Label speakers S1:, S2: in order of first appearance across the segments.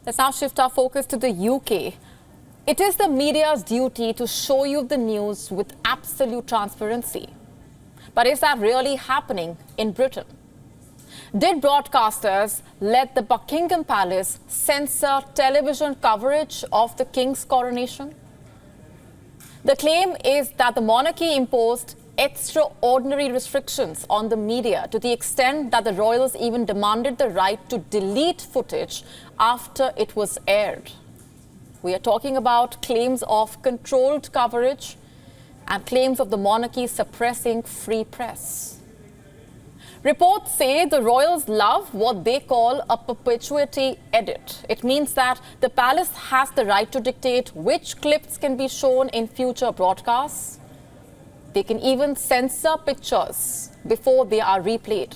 S1: Let's now shift our focus to the UK. It is the media's duty to show you the news with absolute transparency. But is that really happening in Britain? Did broadcasters let the Buckingham Palace censor television coverage of the King's coronation? The claim is that the monarchy imposed extraordinary restrictions on the media to the extent that the royals even demanded the right to delete footage after it was aired. We are talking about claims of controlled coverage and claims of the monarchy suppressing free press. Reports say the royals love what they call a perpetuity edit. It means that the palace has the right to dictate which clips can be shown in future broadcasts. They can even censor pictures before they are replayed.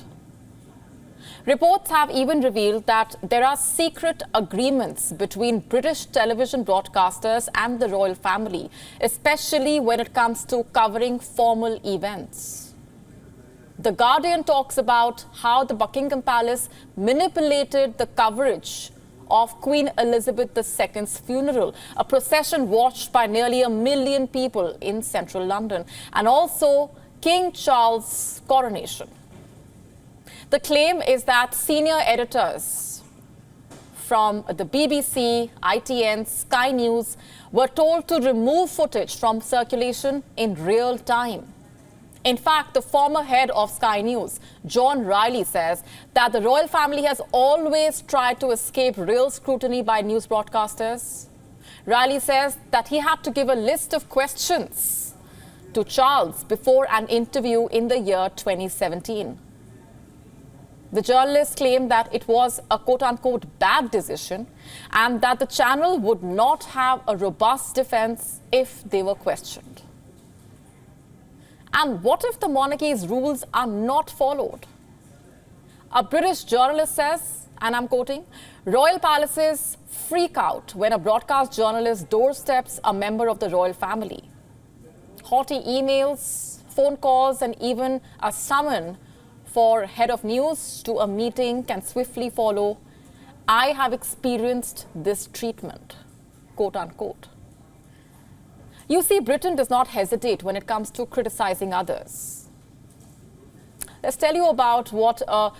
S1: Reports have even revealed that there are secret agreements between British television broadcasters and the royal family, especially when it comes to covering formal events. The Guardian talks about how the Buckingham Palace manipulated the coverage of Queen Elizabeth II's funeral, a procession watched by nearly 1 million people in central London, and also King Charles' coronation. The claim is that senior editors from the BBC, ITN, Sky News were told to remove footage from circulation in real time. In fact, the former head of Sky News, John Riley, says that the royal family has always tried to escape real scrutiny by news broadcasters. Riley says that he had to give a list of questions to Charles before an interview in the year 2017. The journalists claimed that it was a quote-unquote bad decision and that the channel would not have a robust defense if they were questioned. And what if the monarchy's rules are not followed? A British journalist says, and I'm quoting, royal palaces freak out when a broadcast journalist doorsteps a member of the royal family. Haughty emails, phone calls, and even a summon for head of news to a meeting can swiftly follow. I have experienced this treatment, quote unquote. You see, Britain does not hesitate when it comes to criticizing others. Let's tell you about what a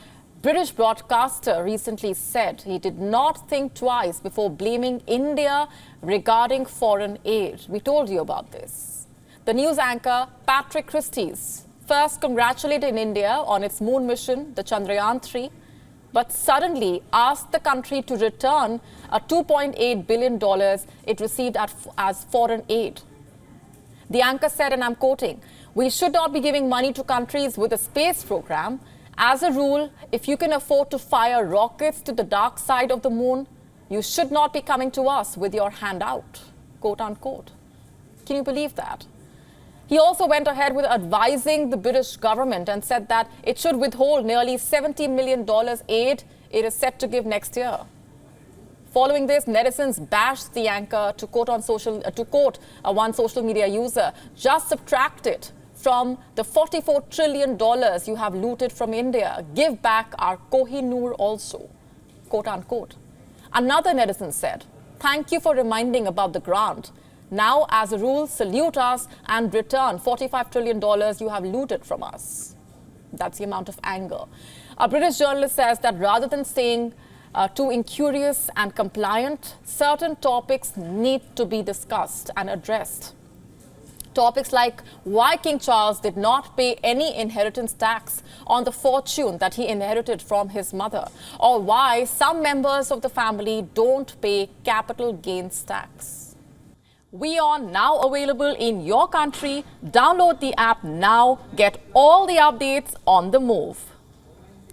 S1: British broadcaster recently said. He did not think twice before blaming India regarding foreign aid. We told you about this. The news anchor Patrick Christys first congratulated India on its moon mission, the Chandrayaan-3, but suddenly asked the country to return a $2.8 billion it received as foreign aid. The anchor said, and I'm quoting, "We should not be giving money to countries with a space program. As a rule, if you can afford to fire rockets to the dark side of the moon, you should not be coming to us with your hand out," quote unquote. Can you believe that? He also went ahead with advising the British government and said that it should withhold nearly $70 million aid it is set to give next year. Following this, netizens bashed the anchor to quote one social media user, "Just subtract it from the $44 trillion you have looted from India. Give back our Kohinoor also," quote unquote. Another netizen said, "Thank you for reminding about the grant. Now, as a rule, salute us and return $45 trillion you have looted from us." That's the amount of anger. A British journalist says that rather than staying too incurious and compliant, certain topics need to be discussed and addressed. Topics like why King Charles did not pay any inheritance tax on the fortune that he inherited from his mother, or why some members of the family don't pay capital gains tax. WION now available in your country. Download the app now. Get all the updates on the move.